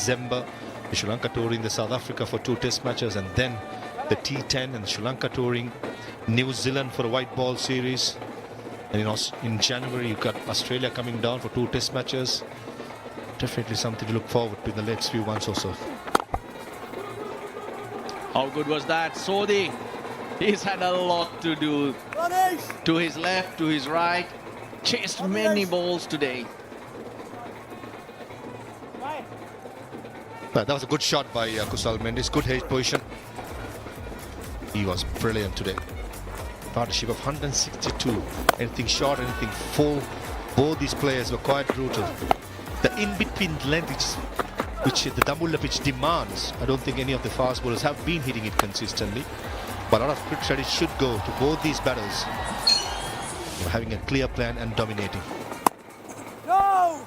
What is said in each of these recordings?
December. The Sri Lanka touring the South Africa for 2 test matches, and then the T10 and Sri Lanka touring New Zealand for a white ball series. And in January you got Australia coming down for 2 test matches. Definitely something to look forward to in the next few months or so. How good was that? Sodhi, he's had a lot to do. To his left, to his right. Chased many balls today. That was a good shot by Kusal Mendis. Good hedge position. He was brilliant today. Partnership of 162. Anything short, anything full. Both these players were quite brutal. The in-between length which the Dambulla pitch demands, I don't think any of the fast bowlers have been hitting it consistently. But a lot of credit should go to both these batters. Having a clear plan and dominating. No!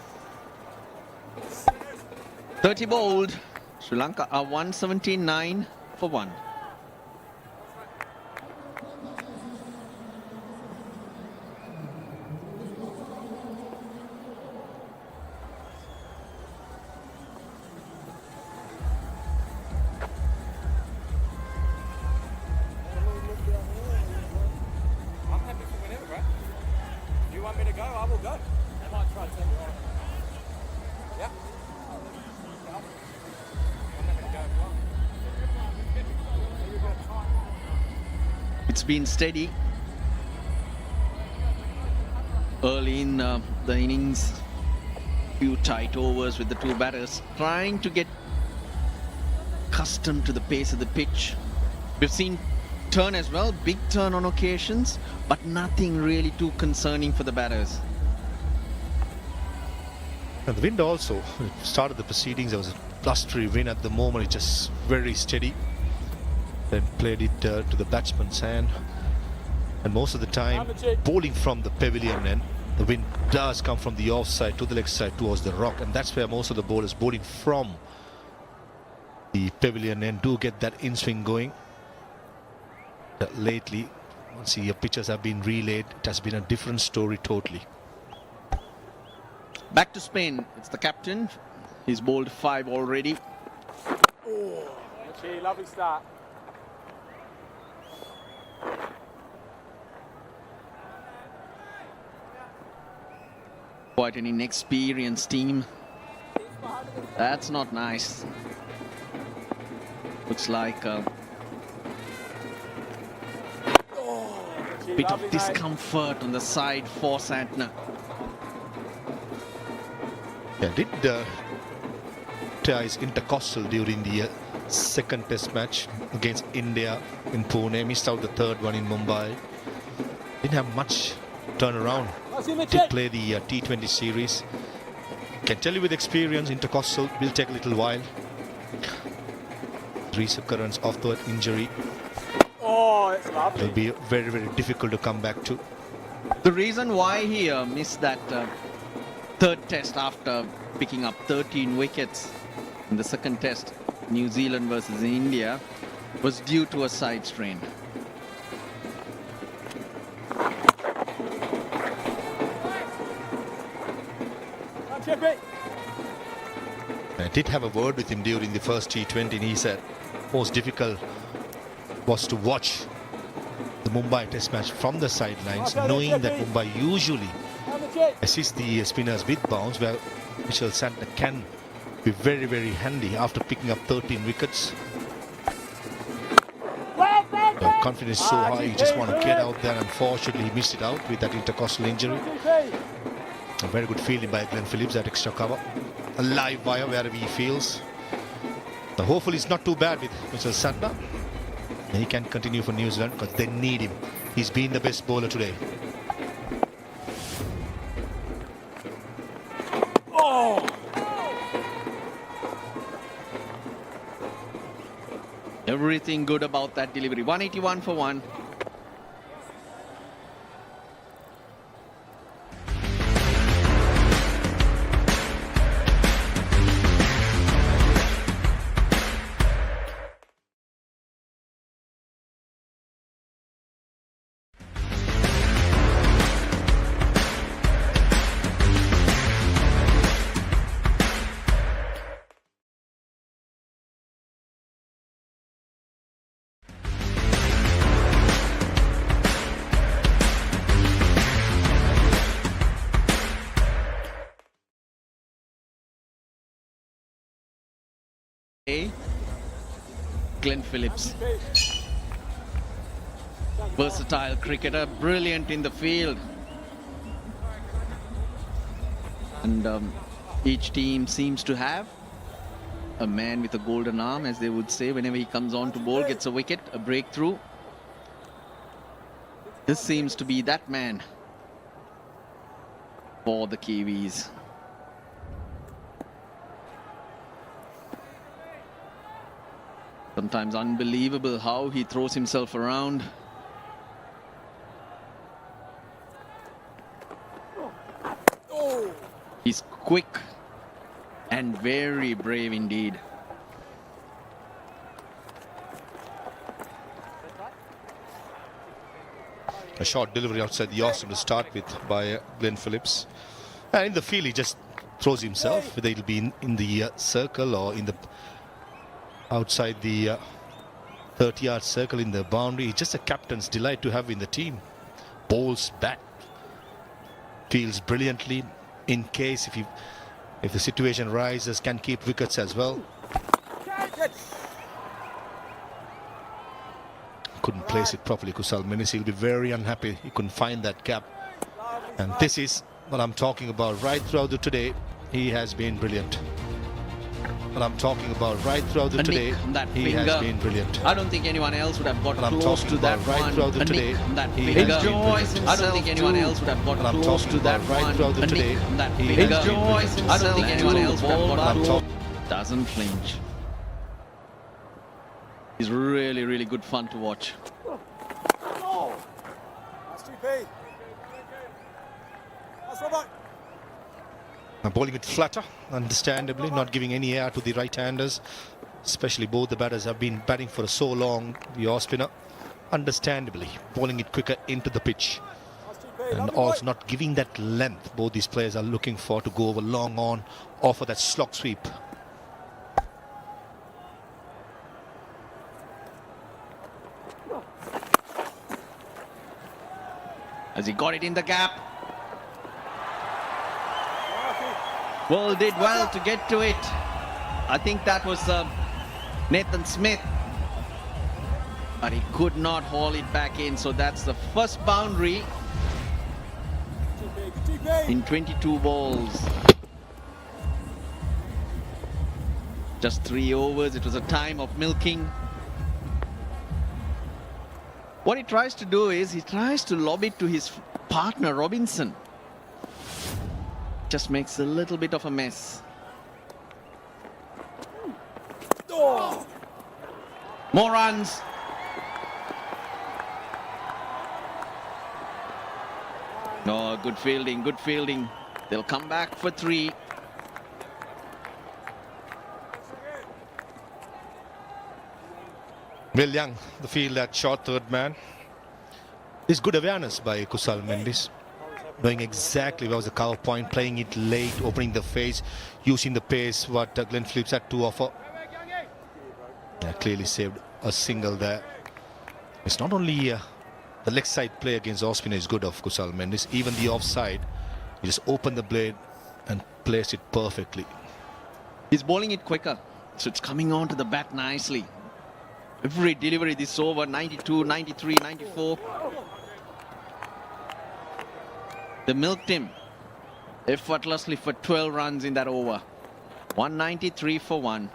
30 bowled. Sri Lanka are 179 for 1. I'm happy for whenever, bro. You want me to go? I will go. I might try to take you on. Yeah? I'm not going to go as well. It's been steady early in the innings. Few tight overs with the 2 batters, trying to get accustomed to the pace of the pitch. We've seen turn as well, big turn on occasions, but nothing really too concerning for the batters. And the wind also started the proceedings. There was a blustery wind at the moment. It's just very steady. Then played it to the batsman's hand, and most of the time bowling from the pavilion end. The wind does come from the offside to the leg side towards the rock, and that's where most of the bowlers bowling from the pavilion end do get that in swing going. Lately, once your pitches have been relayed, it has been a different story totally. Back to Spain. It's the captain. He's bowled 5 already. Gee, lovely start. Quite an inexperienced team. That's not nice. Looks like a bit of discomfort on the side for Santner. Yeah, did tear his intercostal during the second test match against India in Pune. Missed out the third one in Mumbai. Didn't have much turnaround to play the T20 series. Can tell you with experience, intercostal will take a little while. Reoccurrence of the injury. Oh, it's lovely. It'll be very, very difficult to come back to. The reason why he missed that third test after picking up 13 wickets in the second test, New Zealand versus India, was due to a side strain. I did have a word with him during the first T20, and he said most difficult was to watch the Mumbai test match from the sidelines, knowing that Mumbai usually assists the spinners with bounce, where Mitchell Santner can be very, very handy after picking up 13 wickets. The confidence is so high, you just want to get out there. Unfortunately, he missed it out with that intercostal injury. A very good fielding by Glenn Phillips, that extra cover. A live wire wherever he feels. But hopefully it's not too bad with Mitchell Santner. And he can continue for New Zealand because they need him. He's been the best bowler today. Oh! Everything good about that delivery. 181 for 1. Glenn Phillips. Versatile cricketer, brilliant in the field. And each team seems to have a man with a golden arm, as they would say, whenever he comes on to bowl, gets a wicket, a breakthrough. This seems to be that man for the Kiwis. Sometimes unbelievable how he throws himself around. He's quick and very brave indeed. A short delivery outside the off stump to start with by Glenn Phillips. And in the field, he just throws himself, whether it'll be in the circle or in the outside the 30-yard circle in the boundary. It's just a captain's delight to have in the team. Bowls bat, fields brilliantly. In case if the situation rises, can keep wickets as well. Couldn't place it properly, Kusal Mendis. He'll be very unhappy. He couldn't find that gap. And this is what I'm talking about. Right throughout the today, he has been brilliant. What I'm talking about right throughout the today, he has been brilliant. I don't think anyone else would have got What I'm close talking to that about right one. throughout the A today, nick on that he finger. has been brilliant. I don't think anyone else would have got What I'm close talking to that about right one. throughout the A nick today, on that he finger. has been brilliant. I don't think anyone else would have What I'm got talking. Doesn't flinch. He's really, really good fun to watch. That's 2P. That's Robert. Bowling it flatter, understandably, not giving any air to the right-handers. Especially both the batters have been batting for so long. The off-spinner, understandably, bowling it quicker into the pitch. And also not giving that length both these players are looking for to go over long on, offer that slog sweep. As he got it in the gap. Well, did well to get to it. I think that was Nathan Smith. But he could not haul it back in. So that's the first boundary in 22 balls. Just 3 overs. It was a time of milking. What he tries to do is he tries to lob it to his partner Robinson. Just makes a little bit of a mess. More runs. No, good fielding, good fielding. They'll come back for 3. Will Young, the field at short third man. This good awareness by Kusal Mendis. Knowing exactly where was the cover point, playing it late, opening the face, using the pace what Glenn Phillips had to offer. Yeah, clearly saved a single there. It's not only the leg side play against off-spinner is good of Kusal Mendis, even the offside, he just opened the blade and placed it perfectly. He's bowling it quicker, so it's coming on to the bat nicely. Every delivery this over, 92, 93, 94. They milked him effortlessly for 12 runs in that over. 193 for 1.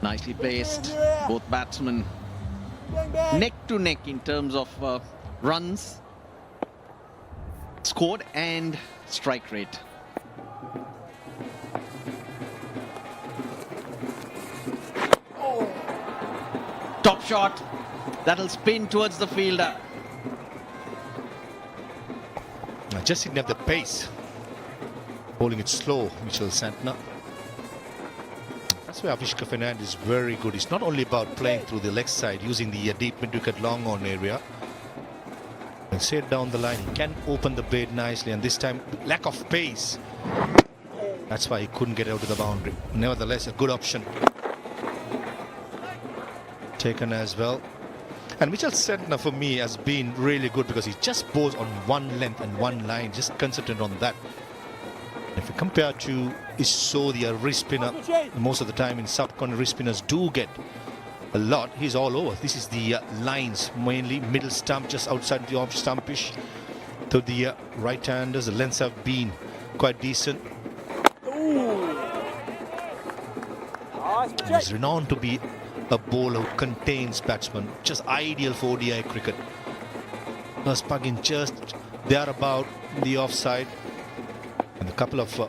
Nicely placed, both batsmen neck to neck in terms of runs scored and strike rate. Top shot, that'll spin towards the fielder. Just didn't have the pace. Bowling it slow, Mitchell Santner. That's where Avishka Fernandez is very good. It's not only about playing through the leg side, using the deep mid-wicket long on area. And straight down the line, he can open the blade nicely, and this time lack of pace. That's why he couldn't get out to the boundary. Nevertheless, a good option taken as well. And Mitchell Santner for me has been really good because he just bowls on one length and one line, just concentrate on that. If you compare to Isodi, a wrist spinner, most of the time in South corner wrist spinners do get a lot. He's all over. This is the lines, mainly middle stump, just outside the off stumpish. To the right-handers, the lengths have been quite decent. And he's renowned to be a bowler who contains batsmen, just ideal for ODI cricket. Plus Puggin just thereabout the offside, and a couple of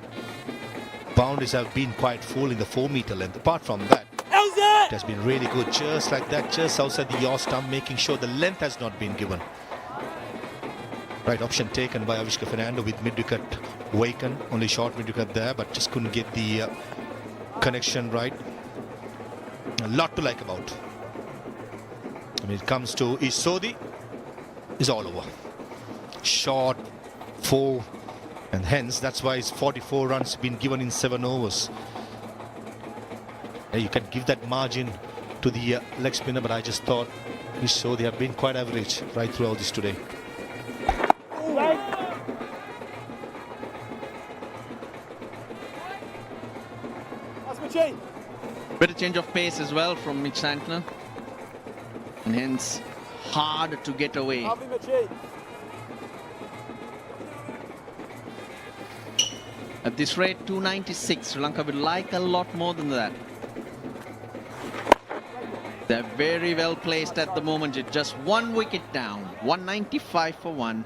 boundaries have been quite full in the 4-meter length. Apart from that, it has been really good, just like that, just outside the yaw stump, making sure the length has not been given. Right option taken by Avishka Fernando with mid-wicket vacant, only short mid-wicket there, but just couldn't get the connection right. A lot to like about. When it comes to Isodi, is all over. Short, 4, and hence that's why his 44 runs been given in 7 overs. You can give that margin to the leg spinner, but I just thought Isodi have been quite average right throughout this today. Bit of change of pace as well from Mitch Santner, and hence hard to get away. At this rate, 296. Sri Lanka would like a lot more than that. They're very well placed at the moment. Just 1 wicket down. 195 for 1.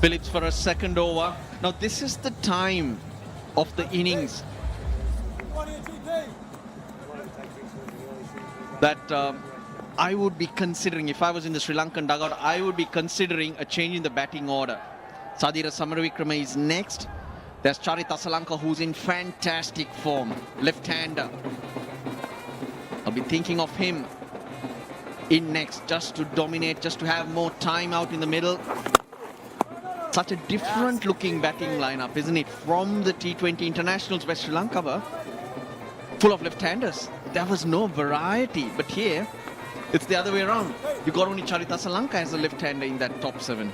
Phillips for a second over. Now this is the time of the innings that I would be considering. If I was in the Sri Lankan dugout, I would be considering a change in the batting order. Sadira Samaravikrama is next. There's Charit Asalanka, who's in fantastic form, left-hander. I'll be thinking of him in next, just to dominate, just to have more time out in the middle. Such a different looking batting lineup, isn't it? From the T20 internationals where Sri Lanka were full of left-handers. There was no variety, but here it's the other way around. You got only Charit Asalanka as a left-hander in that top 7.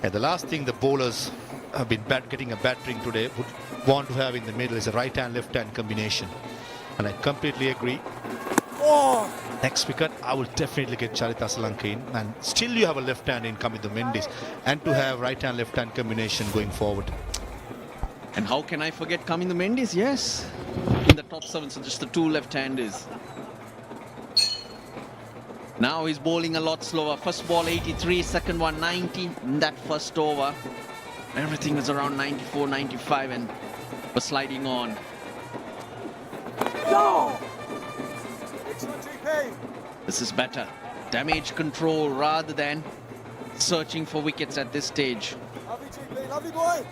And the last thing the bowlers have been getting a battering today would want to have in the middle is a right-hand, left-hand combination. And I completely agree. Next wicket, I will definitely get Charit Asalanka in, and still you have a left hand in Kamindu Mendis, and to have right hand, left hand combination going forward. And how can I forget Kamindu Mendis? Yes, in the top 7, so just the 2 left-handers. Now he's bowling a lot slower. First ball 83, second one 90 in that first over. Everything was around 94, 95, and was sliding on. No! This is better. Damage control rather than searching for wickets at this stage. Lovely boy.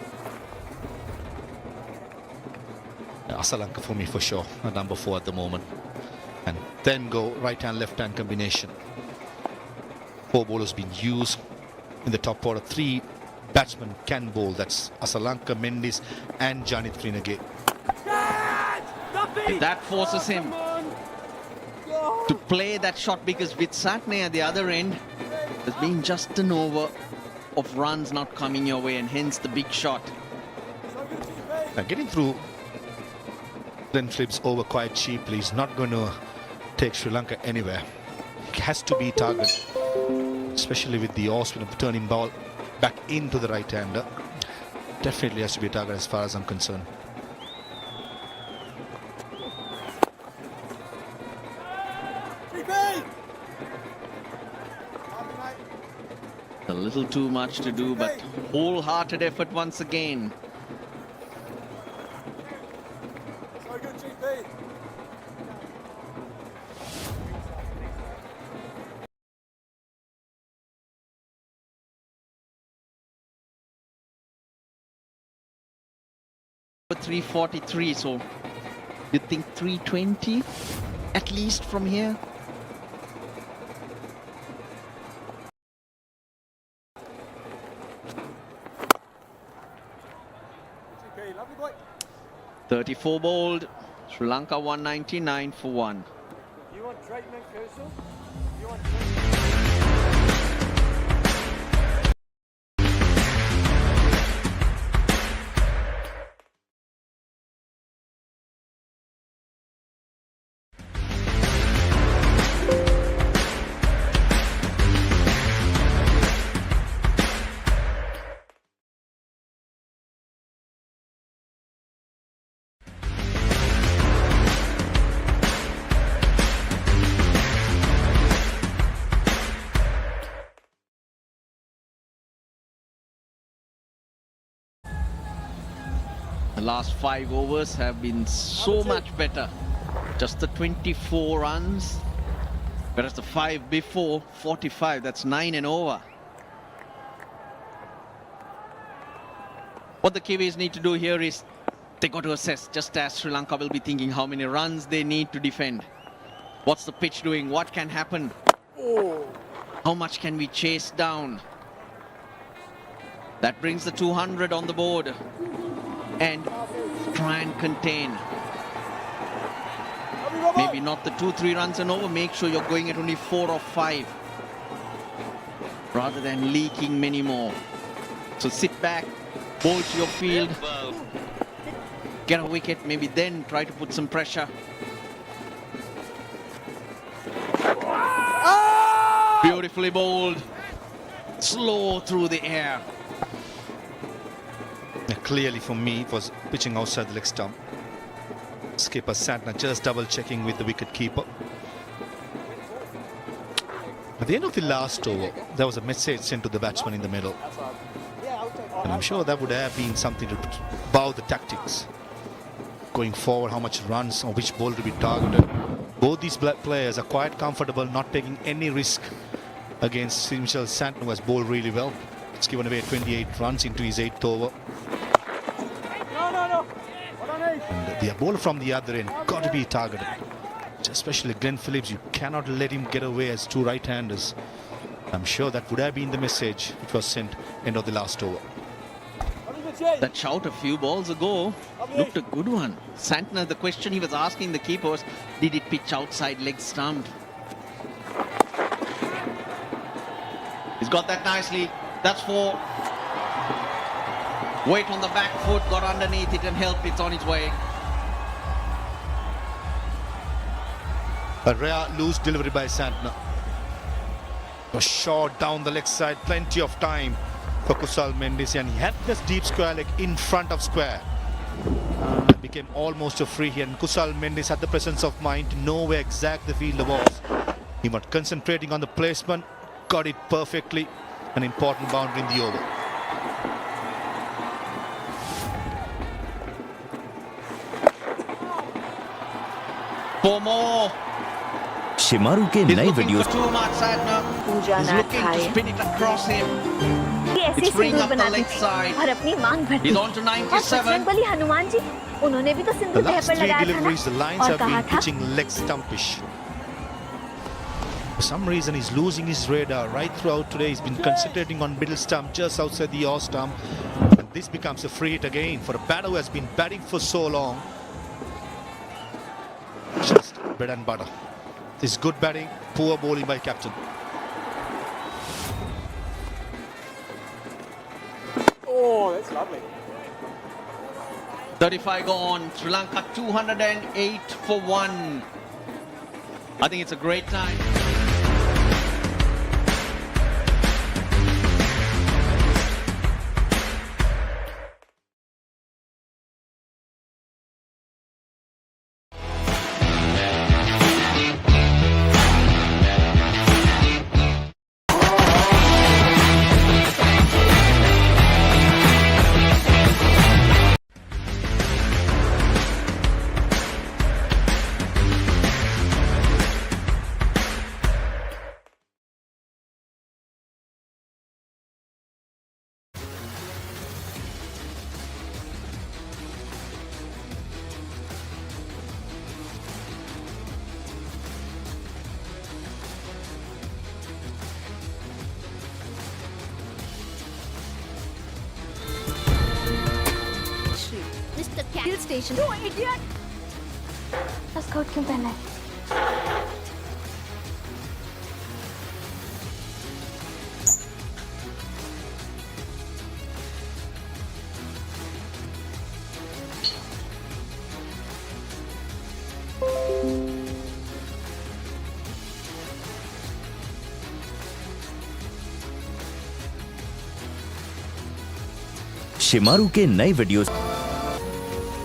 Asalanka for me for sure, at number 4 at the moment. And then go right hand, left hand combination. 4 bowlers being used in the top order. 3 batsmen can bowl. That's Asalanka, Mendis, and Janit Trinagate. That forces him to play that shot, because with Satney at the other end, there's been just an over of runs not coming your way, and hence the big shot. Now getting through Glenn Phillips over quite cheaply is not going to take Sri Lanka anywhere. It has to be target. especially with the off-spin of turning ball back into the right-hander. Definitely has to be a target as far as I'm concerned. A little too much to do, but wholehearted effort once again. So good, GP. For 343, so you think 320 at least from here? GP, lovely boy. 34 bowled, Sri Lanka 199 for 1. You want treatment, Kushal? You want treatment? The last 5 overs have been so much better. Just the 24 runs, whereas the 5 before, 45, that's 9 and over. What the Kiwis need to do here is they got to assess, just as Sri Lanka will be thinking how many runs they need to defend. What's the pitch doing? What can happen? How much can we chase down? That brings the 200 on the board. And try and contain. Maybe not the 2-3 runs and over. Make sure you're going at only 4 or 5 rather than leaking many more. So sit back, bowl to your field, get a wicket, maybe then try to put some pressure. Beautifully bowled, slow through the air. Clearly for me, it was pitching outside the leg stump. Skipper Santner just double checking with the wicket keeper. At the end of the last over, there was a message sent to the batsman in the middle. And I'm sure that would have been something to bow the tactics. Going forward, how much runs or which ball to be targeted. Both these players are quite comfortable not taking any risk against Mitchell Santner, who has bowled really well. It's given away 28 runs into his 8th over. And the bowler from the other end got to be targeted. Especially Glenn Phillips, you cannot let him get away as 2 right-handers. I'm sure that would have been the message which was sent end of the last over. That shout a few balls ago looked a good one. Santner, the question he was asking the keeper was, did it pitch outside leg stump? He's got that nicely. That's 4. Weight on the back foot, got underneath it and helped. It's on its way. A rare loose delivery by Santner. A shot down the leg side, plenty of time for Kusal Mendis, and he had this deep square leg in front of square. It became almost a free hit, and Kusal Mendis had the presence of mind to know where exact the fielder was. He was concentrating on the placement, got it perfectly, an important boundary in the over. For more. Shemaroo के He's नए looking videos for too much, Santner. Pooja He's ना looking to खाए spin it across him. ये ऐसी It's bringing Sindoor up the बनाती leg थी side. और अपनी मांग भरती He's on to और 97. बजरंग बली हनुमान जी उन्होंने भी तो The सिंदूर देह last पर 3 लगाया था deliveries, the ना lines और have कहा been था pitching leg stumpish. For some reason, he's losing his radar right throughout today. He's been concentrating on middle stump, just outside the off stump. And this becomes a free hit again for a batter who has been batting for so long. Just bread and butter. This is good batting, poor bowling by captain. Oh, that's lovely. 35 gone. Sri Lanka 208 for 1. I think it's a great time. Station. You idiot. Skirt क्यों पहना है? शिमारू के नए videos.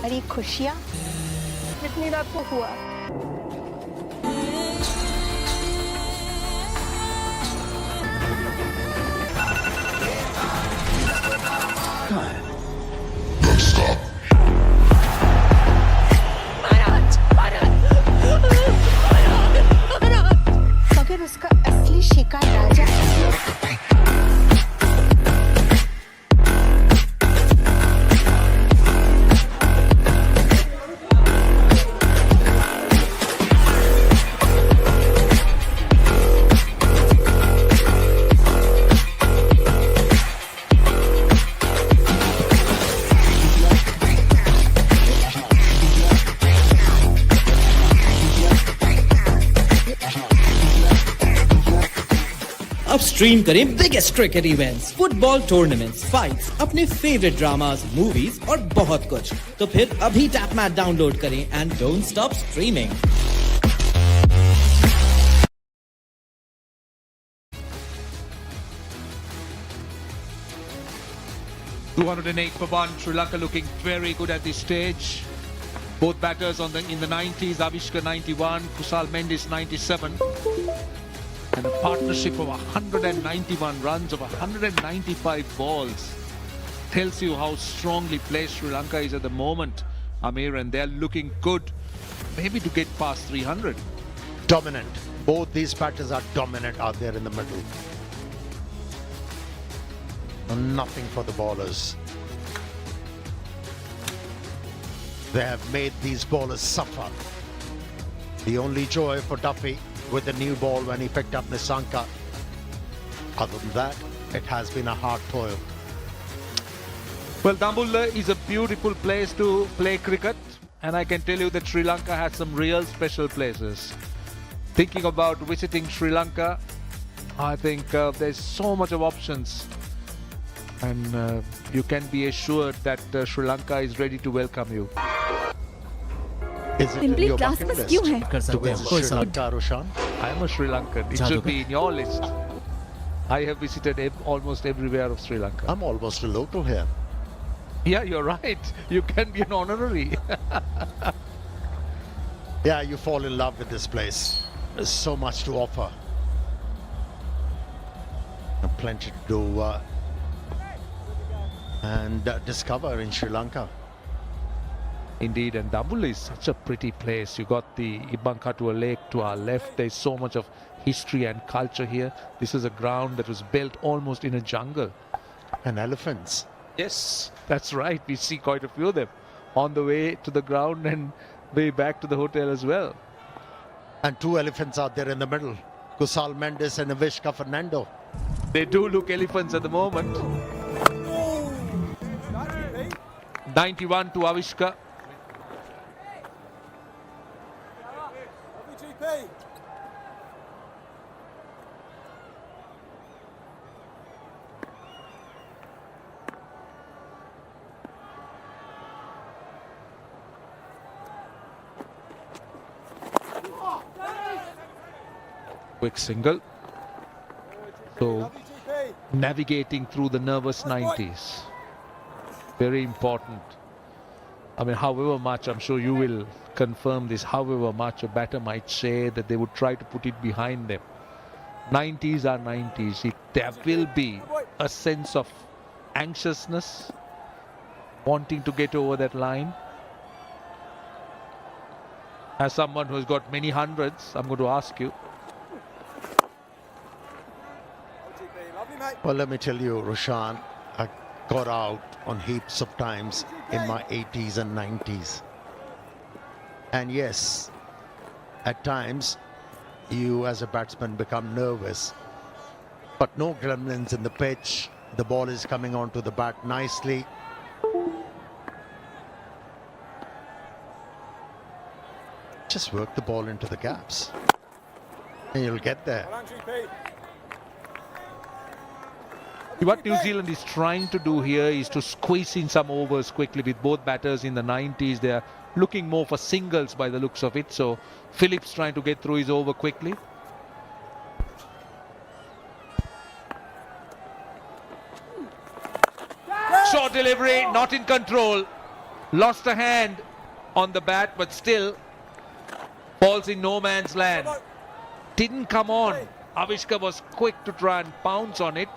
बड़ी खुशियाँ जितनी रात को हुआ। मगर उसका असली शिकार राजा अब स्ट्रीम करें biggest cricket events, football tournaments, fights, अपने फेवरेट ड्रामास, मूवीज और बहुत कुछ। तो फिर अभी टैप मैट डाउनलोड करें and don't stop streaming. .208 for one. Sri Lanka looking very good at this stage. Both batters in the 90s. Avishka 91, Kusal Mendis 97. And a partnership of 191 runs of 195 balls tells you how strongly placed Sri Lanka is at the moment, Amir, and they're looking good, maybe to get past 300. Dominant. Both these batters are dominant out there in the middle. Nothing for the bowlers. They have made these bowlers suffer. The only joy for Duffy with the new ball when he picked up Nissanka. Other than that, it has been a hard toil. Well, Dambulla is a beautiful place to play cricket, and I can tell you that Sri Lanka has some real special places. Thinking about visiting Sri Lanka, I think there's so much of options, and you can be assured that Sri Lanka is ready to welcome you. Is it in your bucket list to visit Sri Lanka, Roshan? I am a Sri Lankan. It should be in your list. I have visited almost everywhere of Sri Lanka. I'm almost a local here. Yeah, you're right. You can be an honorary. Yeah, you fall in love with this place. There's so much to offer. And plenty to do and discover in Sri Lanka. Indeed, and Dambulla is such a pretty place. You got the Ibankatua Lake to our left. There's so much of history and culture here. This is a ground that was built almost in a jungle. And elephants. Yes, that's right. We see quite a few of them on the way to the ground and way back to the hotel as well. And two elephants out there in the middle. Kusal Mendis and Avishka Fernando. They do look elephants at the moment. 91 to Avishka. WGP. Quick single. So navigating through the nervous 90s. Very important. I mean, however much, I'm sure you will confirm this, however much a batter might say that they would try to put it behind them. 90s are 90s. There will be a sense of anxiousness, wanting to get over that line. As someone who's got many hundreds, I'm going to ask you. Well, let me tell you, Roshan, I got out on heaps of times in my 80s and 90s. And yes, at times, you as a batsman become nervous. But no gremlins in the pitch. The ball is coming onto the bat nicely. Just work the ball into the gaps and you'll get there. Well done, GP. What New Zealand is trying to do here is to squeeze in some overs quickly with both batters in the 90s. They are looking more for singles by the looks of it. So Phillips trying to get through his over quickly. Short delivery, not in control. Lost a hand on the bat, but still falls in no man's land. Didn't come on. Avishka was quick to try and pounce on it,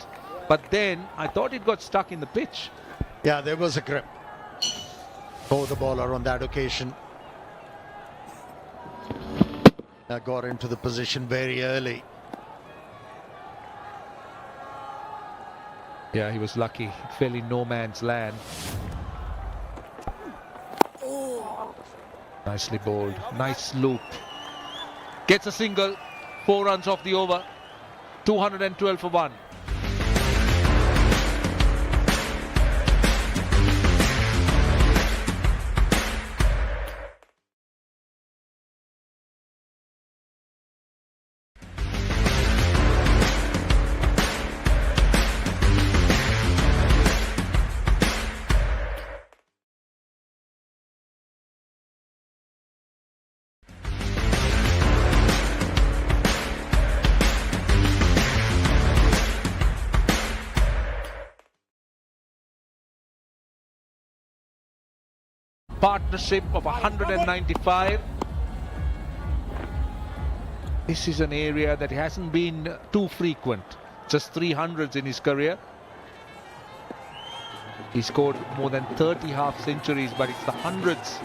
but then I thought it got stuck in the pitch. Yeah, there was a grip for the bowler on that occasion. Got into the position very early. Yeah, he was lucky. It fell in no man's land. Nicely bowled. Nice loop. Gets a single. 4 runs off the over. 212 for 1. Partnership of 195. This is an area that hasn't been too frequent. Just 300s in his career. He scored more than 30 half centuries, but it's the hundreds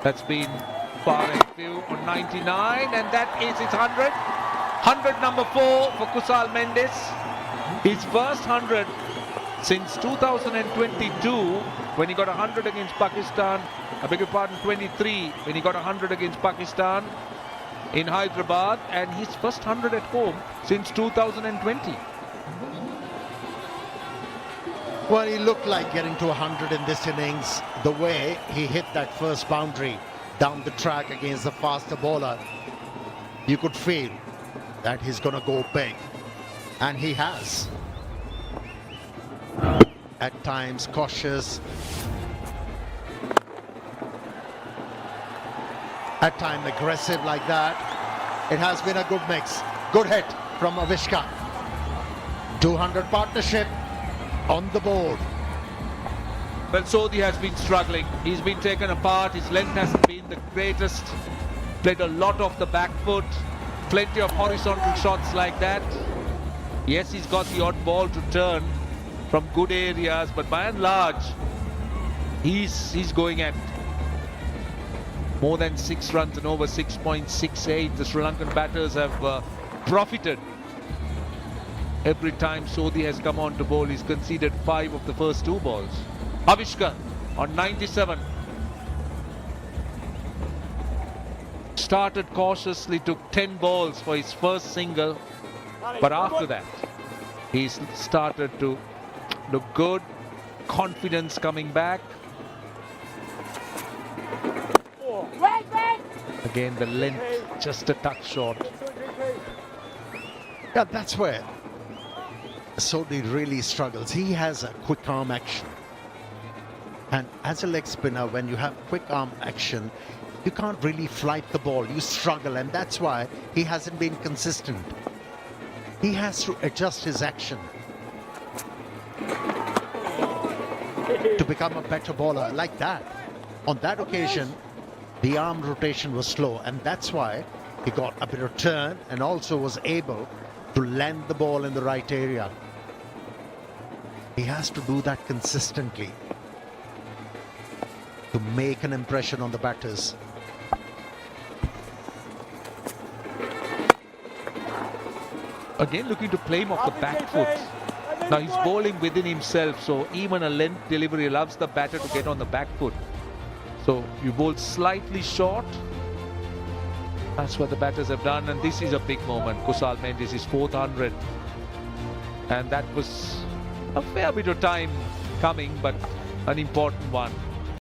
that's been far and few on 99, and that is his 100. 100 number 4 for Kusal Mendes. His first 100 since 2022 when he got 100 against Pakistan. I beg your pardon, 23 when he got 100 against Pakistan in Hyderabad, and his first 100 at home since 2020. Well, he looked like getting to 100 in this innings. The way he hit that first boundary down the track against the faster bowler, you could feel that he's going to go big. And he has. At times cautious. At times aggressive like that. It has been a good mix. Good hit from Avishka. 200 partnership on the board. Well, Sodhi has been struggling. He's been taken apart. His length hasn't been the greatest. Played a lot off the back foot. Plenty of horizontal shots like that. Yes, he's got the odd ball to turn from good areas, but by and large, he's going at more than 6 runs and over 6.68. The Sri Lankan batters have profited. Every time Sodhi has come on to bowl, he's conceded 5 of the first 2 balls. Avishka on 97. Started cautiously, took 10 balls for his first single, but after that, he's started to look good. Confidence coming back. Again, the length just a touch short. Yeah, that's where Sodhi really struggles. He has a quick arm action. And as a leg spinner, when you have quick arm action, you can't really flight the ball. You struggle, and that's why he hasn't been consistent. He has to adjust his action to become a better bowler like that. On that occasion, the arm rotation was slow, and that's why he got a bit of turn and also was able to land the ball in the right area. He has to do that consistently to make an impression on the batters. Again, looking to play him off the back foot. Now he's bowling within himself, so even a length delivery allows the batter to get on the back foot. So you bowl slightly short. That's what the batters have done, and this is a big moment. Kusal Mendes, his 4th 100. And that was a fair bit of time coming, but an important one.